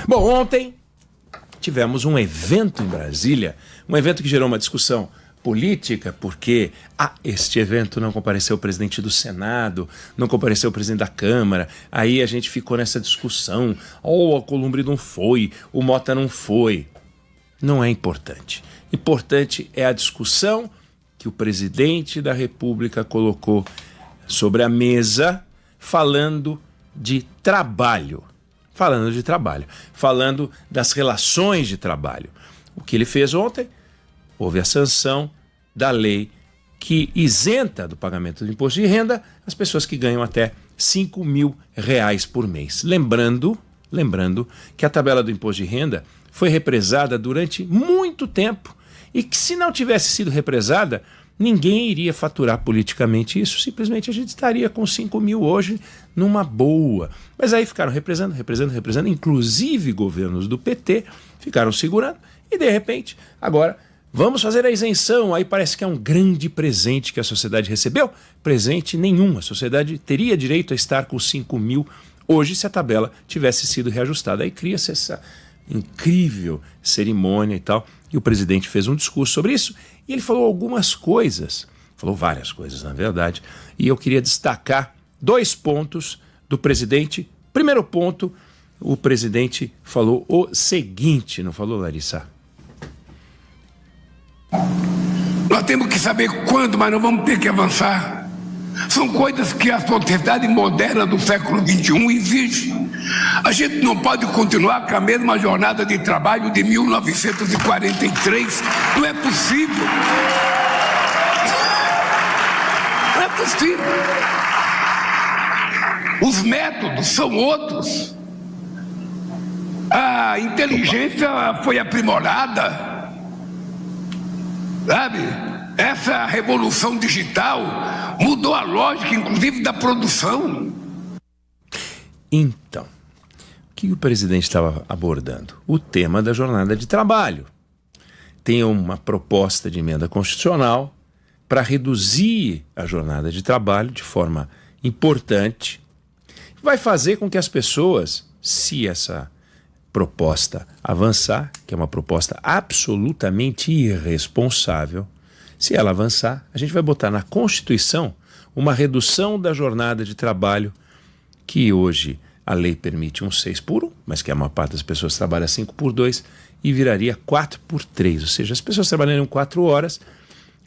Bom, ontem tivemos um evento em Brasília, um evento que gerou uma discussão política, porque este evento não compareceu o presidente do Senado, não compareceu o presidente da Câmara, aí a gente ficou nessa discussão, a Alcolumbre não foi, o Mota não foi. Não é importante. Importante é a discussão que o presidente da República colocou sobre a mesa, falando de trabalho, falando das relações de trabalho. O que ele fez ontem? Houve a sanção da lei que isenta do pagamento do imposto de renda as pessoas que ganham até R$5.000 por mês. Lembrando que a tabela do imposto de renda foi represada durante muito tempo e que, se não tivesse sido represada, ninguém iria faturar politicamente isso. Simplesmente a gente estaria com 5 mil hoje numa boa. Mas aí ficaram represando, inclusive governos do PT ficaram segurando e, de repente, agora vamos fazer a isenção. Aí parece que é um grande presente que a sociedade recebeu. Presente nenhum. A sociedade teria direito a estar com 5 mil hoje se a tabela tivesse sido reajustada. Aí cria-se essa incrível cerimônia e tal. E o presidente fez um discurso sobre isso e ele falou algumas coisas. Falou várias coisas, na verdade. E eu queria destacar 2 pontos do presidente. Primeiro ponto, o presidente falou o seguinte, não falou, Larissa? Nós temos que saber quando, mas não vamos ter que avançar. São coisas que a sociedade moderna do século XXI exige. A gente não pode continuar com a mesma jornada de trabalho de 1943. Não é possível. Não é possível. Os métodos são outros. A inteligência foi aprimorada. Sabe? Essa revolução digital mudou a lógica, inclusive, da produção. Então, o que o presidente estava abordando? O tema da jornada de trabalho. Tem uma proposta de emenda constitucional para reduzir a jornada de trabalho de forma importante. Vai fazer com que as pessoas, se essa proposta avançar, que é uma proposta absolutamente irresponsável, se ela avançar, a gente vai botar na Constituição uma redução da jornada de trabalho, que hoje a lei permite 6 por 1, mas que a maior parte das pessoas trabalha 5 por 2, e viraria 4 por 3, ou seja, as pessoas trabalhariam 4 horas,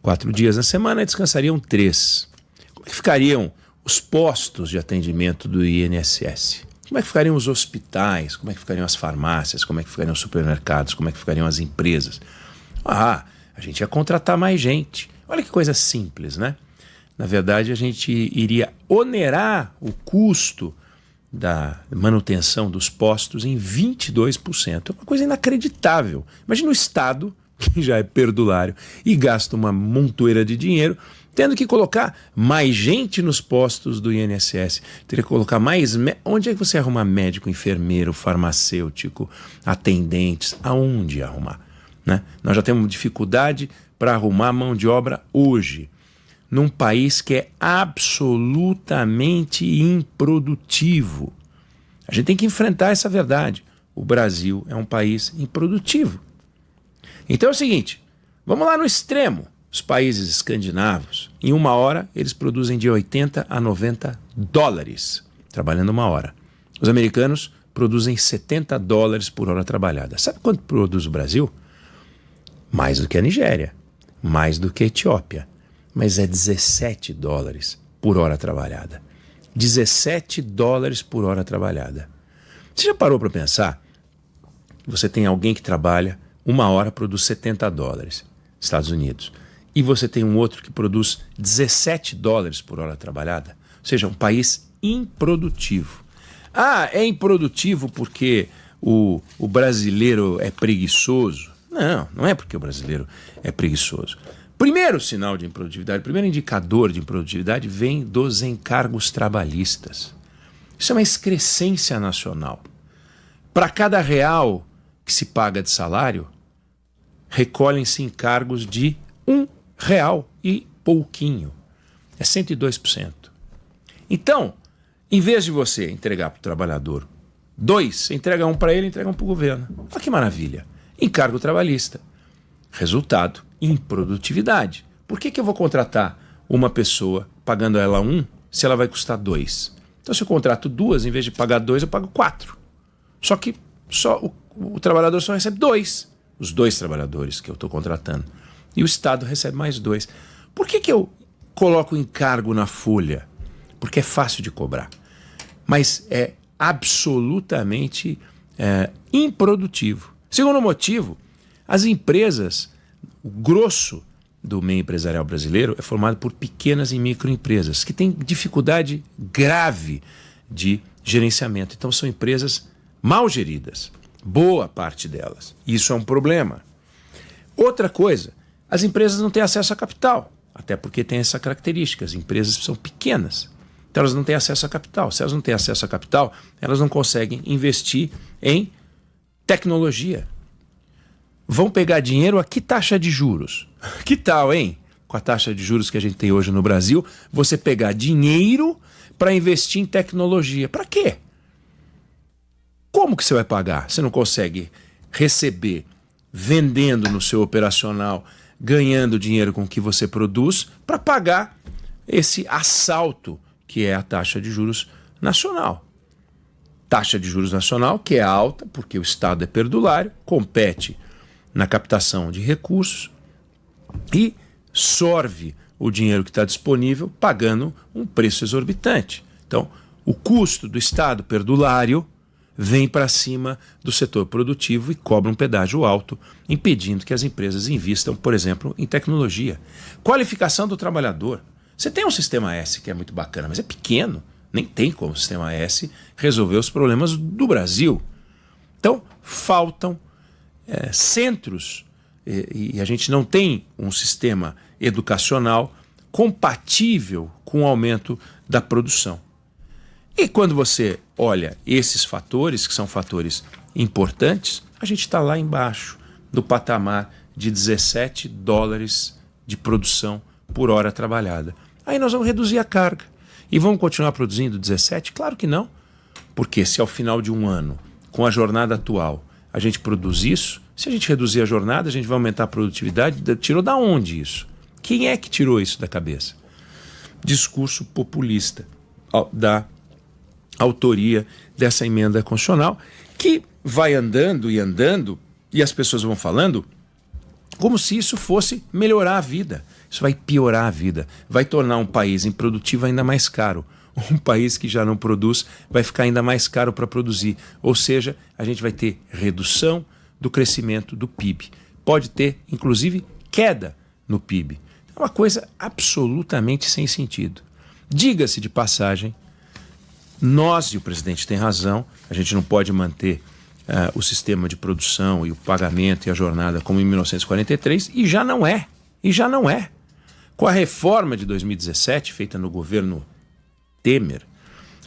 4 dias na semana e descansariam 3. Como é que ficariam os postos de atendimento do INSS? Como é que ficariam os hospitais? Como é que ficariam as farmácias? Como é que ficariam os supermercados? Como é que ficariam as empresas? A gente ia contratar mais gente. Olha que coisa simples, né? Na verdade, a gente iria onerar o custo da manutenção dos postos em 22%. É uma coisa inacreditável. Imagina o Estado, que já é perdulário, e gasta uma montoeira de dinheiro, tendo que colocar mais gente nos postos do INSS. Teria que colocar mais... Onde é que você arruma médico, enfermeiro, farmacêutico, atendentes? Aonde arrumar? Né? Nós já temos dificuldade para arrumar mão de obra hoje, num país que é absolutamente improdutivo. A gente tem que enfrentar essa verdade. O Brasil é um país improdutivo. Então é o seguinte, vamos lá no extremo. Os países escandinavos, em 1 hora, eles produzem de 80 a 90 dólares, trabalhando 1 hora. Os americanos produzem 70 dólares por hora trabalhada. Sabe quanto produz o Brasil? Mais do que a Nigéria, mais do que a Etiópia, mas é 17 dólares por hora trabalhada. 17 dólares por hora trabalhada. Você já parou para pensar que você tem alguém que trabalha 1 hora, produz 70 dólares, Estados Unidos, e você tem um outro que produz 17 dólares por hora trabalhada? Ou seja, um país improdutivo. É improdutivo porque o brasileiro é preguiçoso? Não é porque o brasileiro é preguiçoso. Primeiro sinal de improdutividade, primeiro indicador de improdutividade vem dos encargos trabalhistas. Isso é uma excrescência nacional. Para cada real que se paga de salário, recolhem-se encargos de R$1 e pouquinho. É 102%. Então, em vez de você entregar para o trabalhador 2, você entrega um para ele, entrega um para o governo. Olha que maravilha. Encargo trabalhista. Resultado, improdutividade. Por que eu vou contratar uma pessoa pagando ela 1 se ela vai custar 2? Então, se eu contrato 2, em vez de pagar 2, eu pago 4. Só que o trabalhador só recebe 2. Os 2 trabalhadores que eu estou contratando. E o Estado recebe mais 2. Por que eu coloco encargo na folha? Porque é fácil de cobrar. Mas é absolutamente improdutivo. Segundo motivo, as empresas, o grosso do meio empresarial brasileiro é formado por pequenas e microempresas que têm dificuldade grave de gerenciamento. Então são empresas mal geridas, boa parte delas. Isso é um problema. Outra coisa, as empresas não têm acesso a capital, até porque tem essa característica, as empresas são pequenas. Então elas não têm acesso a capital. Se elas não têm acesso a capital, elas não conseguem investir em tecnologia. Vão pegar dinheiro a que taxa de juros? Que tal, hein? Com a taxa de juros que a gente tem hoje no Brasil, você pegar dinheiro para investir em tecnologia. Para quê? Como que você vai pagar? Você não consegue receber vendendo no seu operacional, ganhando dinheiro com o que você produz, para pagar esse assalto que é a taxa de juros nacional. Taxa de juros nacional que é alta, porque o Estado é perdulário, compete na captação de recursos e sorve o dinheiro que está disponível pagando um preço exorbitante. Então, o custo do Estado perdulário vem para cima do setor produtivo e cobra um pedágio alto, impedindo que as empresas investam, por exemplo, em tecnologia. Qualificação do trabalhador. Você tem um sistema S que é muito bacana, mas é pequeno. Nem tem como o sistema S resolver os problemas do Brasil. Então, faltam centros e a gente não tem um sistema educacional compatível com o aumento da produção. E quando você olha esses fatores, que são fatores importantes, a gente está lá embaixo, do patamar de $17 de produção por hora trabalhada. Aí nós vamos reduzir a carga. E vamos continuar produzindo 17? Claro que não. Porque se ao final de um ano, com a jornada atual, a gente produz isso, se a gente reduzir a jornada, a gente vai aumentar a produtividade. Tirou da onde isso? Quem é que tirou isso da cabeça? Discurso populista da autoria dessa emenda constitucional, que vai andando e as pessoas vão falando como se isso fosse melhorar a vida. Isso vai piorar a vida, vai tornar um país improdutivo ainda mais caro. Um país que já não produz vai ficar ainda mais caro para produzir. Ou seja, a gente vai ter redução do crescimento do PIB. Pode ter, inclusive, queda no PIB. É uma coisa absolutamente sem sentido. Diga-se de passagem, nós, e o presidente tem razão, a gente não pode manter o sistema de produção e o pagamento e a jornada como em 1943, e já não é. Com a reforma de 2017, feita no governo Temer,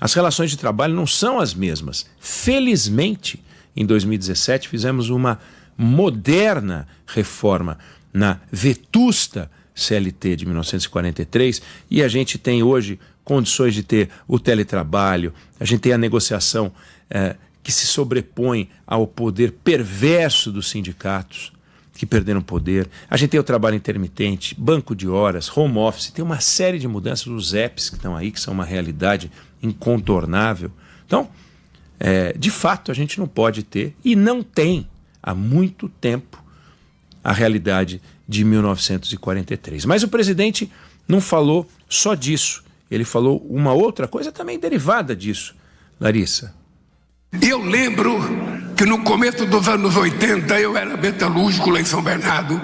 as relações de trabalho não são as mesmas. Felizmente, em 2017, fizemos uma moderna reforma na vetusta CLT de 1943 e a gente tem hoje condições de ter o teletrabalho, a gente tem a negociação que se sobrepõe ao poder perverso dos sindicatos, que perderam poder. A gente tem o trabalho intermitente, banco de horas, home office, tem uma série de mudanças, os apps que estão aí, que são uma realidade incontornável. Então, de fato, a gente não pode ter, e não tem há muito tempo, a realidade de 1943. Mas o presidente não falou só disso, ele falou uma outra coisa também derivada disso. Larissa. Eu lembro que no começo dos anos 80 eu era metalúrgico lá em São Bernardo.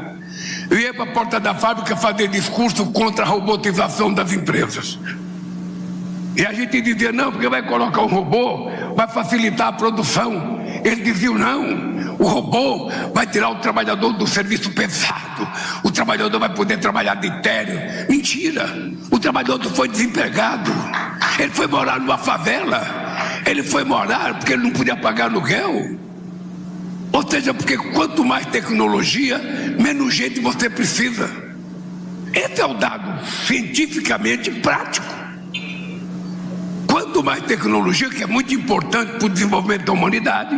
Eu ia para a porta da fábrica fazer discurso contra a robotização das empresas. E a gente dizia, não, porque vai colocar um robô, vai facilitar a produção. Eles diziam, não, o robô vai tirar o trabalhador do serviço pesado, o trabalhador vai poder trabalhar de térreo. Mentira, o trabalhador foi desempregado, ele foi morar numa favela, ele foi morar porque ele não podia pagar aluguel. Ou seja, porque quanto mais tecnologia, menos gente você precisa. Esse é o dado cientificamente prático. Quanto quanto mais tecnologia, que é muito importante para o desenvolvimento da humanidade,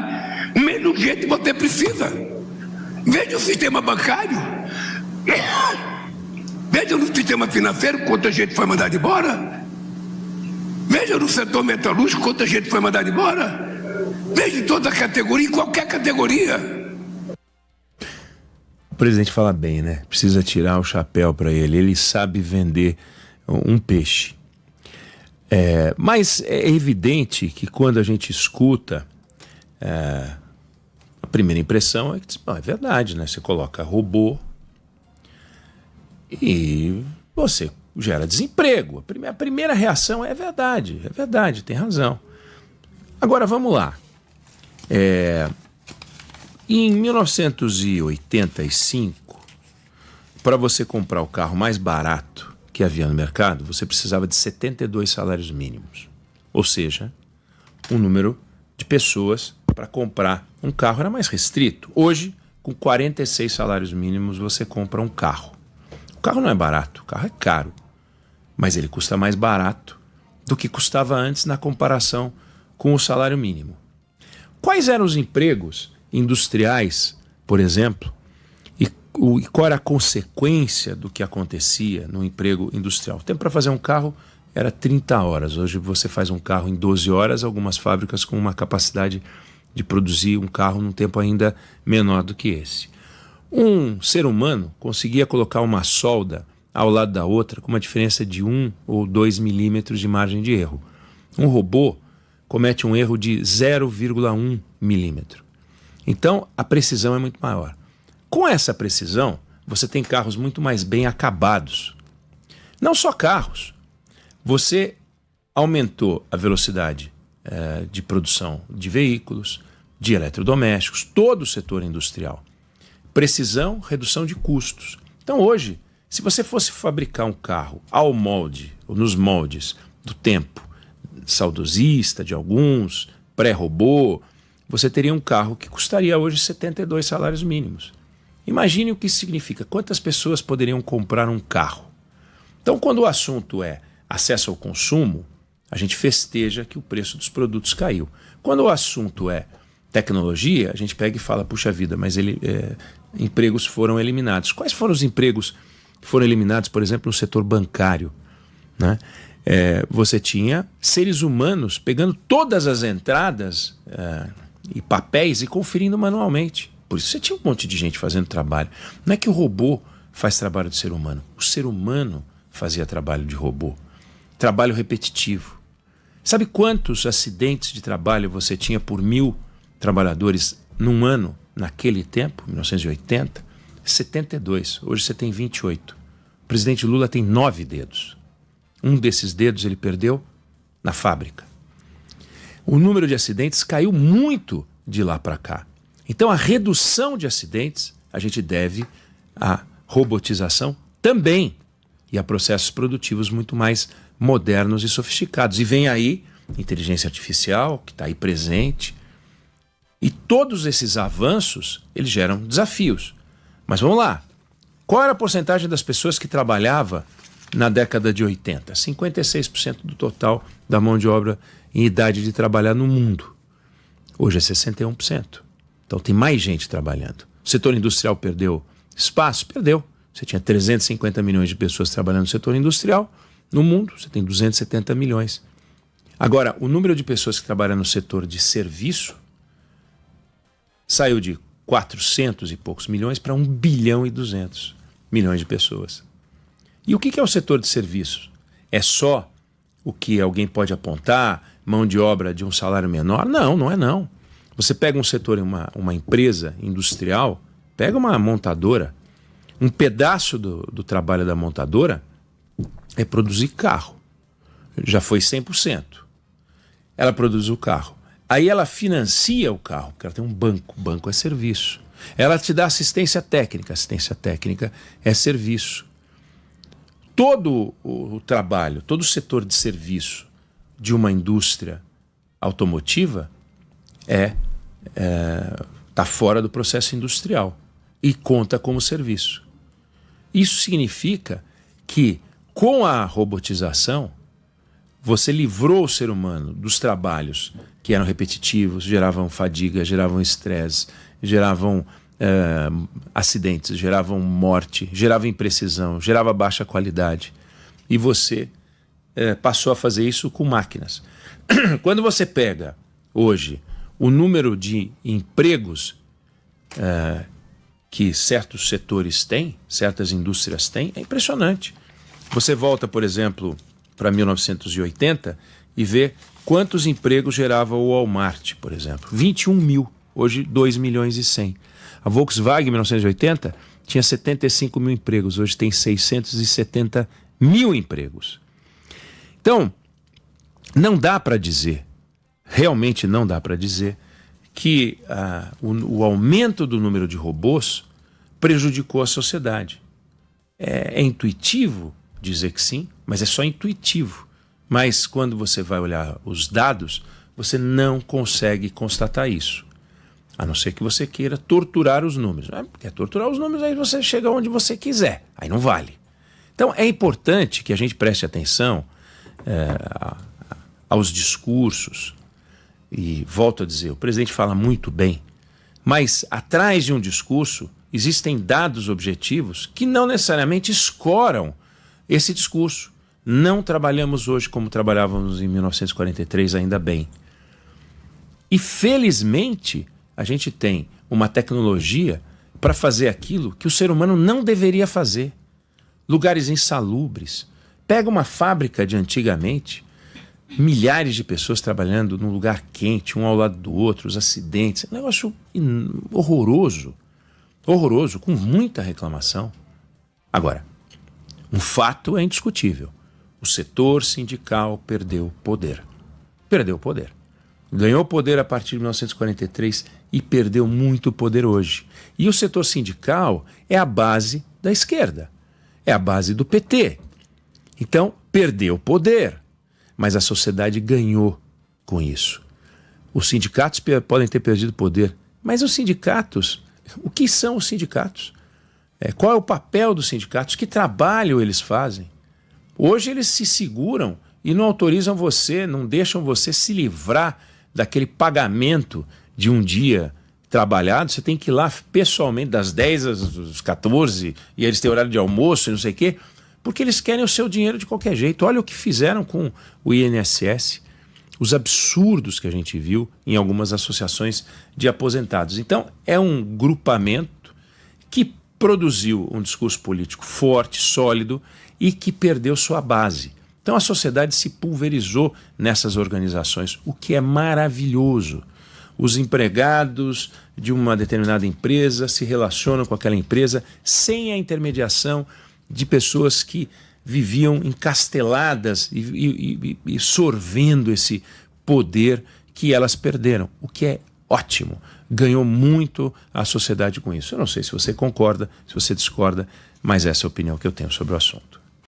menos gente você precisa. Veja o sistema bancário, veja no sistema financeiro quanta gente foi mandada embora, veja no setor metalúrgico quanta gente foi mandada embora, veja em toda a categoria, em qualquer categoria. O presidente fala bem, né? Precisa tirar o chapéu para ele. Ele sabe vender um peixe. Mas é evidente que quando a gente escuta, a primeira impressão é que é verdade, né? Você coloca robô e você gera desemprego. A primeira reação é verdade, tem razão. Agora vamos lá. Em 1985, para você comprar o carro mais barato que havia no mercado, você precisava de 72 salários mínimos. Ou seja, o número de pessoas para comprar um carro era mais restrito. Hoje, com 46 salários mínimos, você compra um carro. O carro não é barato, o carro é caro, mas ele custa mais barato do que custava antes na comparação com o salário mínimo. Quais eram os empregos industriais, por exemplo, e qual era a consequência do que acontecia no emprego industrial? O tempo para fazer um carro era 30 horas. Hoje você faz um carro em 12 horas, algumas fábricas com uma capacidade de produzir um carro num tempo ainda menor do que esse. Um ser humano conseguia colocar uma solda ao lado da outra com uma diferença de 1 ou 2 milímetros de margem de erro. Um robô comete um erro de 0,1 milímetro. Então, a precisão é muito maior. Com essa precisão, você tem carros muito mais bem acabados. Não só carros. Você aumentou a velocidade de produção de veículos, de eletrodomésticos, todo o setor industrial. Precisão, redução de custos. Então, hoje, se você fosse fabricar um carro ao molde, ou nos moldes do tempo saudosista de alguns, pré-robô, você teria um carro que custaria hoje 72 salários mínimos. Imagine o que isso significa. Quantas pessoas poderiam comprar um carro? Então, quando o assunto é acesso ao consumo, a gente festeja que o preço dos produtos caiu. Quando o assunto é tecnologia, a gente pega e fala, puxa vida, mas empregos foram eliminados. Quais foram os empregos que foram eliminados, por exemplo, no setor bancário, né? Você tinha seres humanos pegando todas as entradas e papéis e conferindo manualmente. Por isso você tinha um monte de gente fazendo trabalho. Não é que o robô faz trabalho de ser humano. O ser humano fazia trabalho de robô. Trabalho repetitivo. Sabe quantos acidentes de trabalho você tinha por 1.000 trabalhadores num ano naquele tempo, 1980? 72. Hoje você tem 28. O presidente Lula tem 9 dedos. Um desses dedos ele perdeu na fábrica. O número de acidentes caiu muito de lá para cá. Então a redução de acidentes a gente deve à robotização também e a processos produtivos muito mais modernos e sofisticados. E vem aí inteligência artificial, que está aí presente. E todos esses avanços, eles geram desafios. Mas vamos lá. Qual era a porcentagem das pessoas que trabalhava na década de 80? 56% do total da mão de obra em idade de trabalhar no mundo. Hoje é 61%. Então tem mais gente trabalhando. O setor industrial perdeu espaço? Perdeu. Você tinha 350 milhões de pessoas trabalhando no setor industrial. No mundo, você tem 270 milhões. Agora, o número de pessoas que trabalham no setor de serviço saiu de 400 e poucos milhões para 1 bilhão e 200 milhões de pessoas. E o que é o setor de serviços? É só o que alguém pode apontar, mão de obra de um salário menor? Não, não é não. Você pega um setor, uma empresa industrial, pega uma montadora, um pedaço do trabalho da montadora é produzir carro. Já foi 100%. Ela produz o carro. Aí ela financia o carro, porque ela tem um banco. O banco é serviço. Ela te dá assistência técnica é serviço. Todo o trabalho, todo o setor de serviço de uma indústria automotiva está fora do processo industrial e conta como serviço. Isso significa que, com a robotização, você livrou o ser humano dos trabalhos que eram repetitivos, geravam fadiga, geravam estresse, geravam acidentes, geravam morte, geravam imprecisão, gerava baixa qualidade. E você passou a fazer isso com máquinas. Quando você pega hoje o número de empregos que certos setores têm, certas indústrias têm, é impressionante. Você volta, por exemplo, para 1980 e vê quantos empregos gerava o Walmart, por exemplo. 21 mil, hoje 2 milhões e 100. A Volkswagen, em 1980, tinha 75 mil empregos, hoje tem 670 mil empregos. Então, não dá para dizer, realmente não dá para dizer, que o aumento do número de robôs prejudicou a sociedade. É intuitivo dizer que sim, mas é só intuitivo. Mas quando você vai olhar os dados, você não consegue constatar isso. A não ser que você queira torturar os números. Quer torturar os números, aí você chega onde você quiser. Aí não vale. Então é importante que a gente preste atenção aos discursos. E volto a dizer, o presidente fala muito bem, mas atrás de um discurso existem dados objetivos que não necessariamente escoram esse discurso. Não trabalhamos hoje como trabalhávamos em 1943, ainda bem. E felizmente a gente tem uma tecnologia para fazer aquilo que o ser humano não deveria fazer. Lugares insalubres. Pega uma fábrica de antigamente, milhares de pessoas trabalhando num lugar quente, um ao lado do outro, os acidentes, um negócio horroroso, horroroso, com muita reclamação. Agora, um fato é indiscutível. O setor sindical perdeu poder. Perdeu poder. Ganhou poder a partir de 1943 e perdeu muito poder hoje. E o setor sindical é a base da esquerda. É a base do PT. Então, perdeu poder. Mas a sociedade ganhou com isso. Os sindicatos podem ter perdido poder, mas os sindicatos, o que são os sindicatos? Qual é o papel dos sindicatos? Que trabalho eles fazem? Hoje eles se seguram e não autorizam você, não deixam você se livrar daquele pagamento de um dia trabalhado. Você tem que ir lá pessoalmente das 10 às 14 e eles têm horário de almoço e não sei o quê, porque eles querem o seu dinheiro de qualquer jeito. Olha o que fizeram com o INSS, os absurdos que a gente viu em algumas associações de aposentados. Então, é um grupamento que produziu um discurso político forte, sólido e que perdeu sua base. Então, a sociedade se pulverizou nessas organizações, o que é maravilhoso. Os empregados de uma determinada empresa se relacionam com aquela empresa sem a intermediação de pessoas que viviam encasteladas e sorvendo esse poder que elas perderam, o que é ótimo. Ganhou muito a sociedade com isso. Eu não sei se você concorda, se você discorda, mas essa é a opinião que eu tenho sobre o assunto.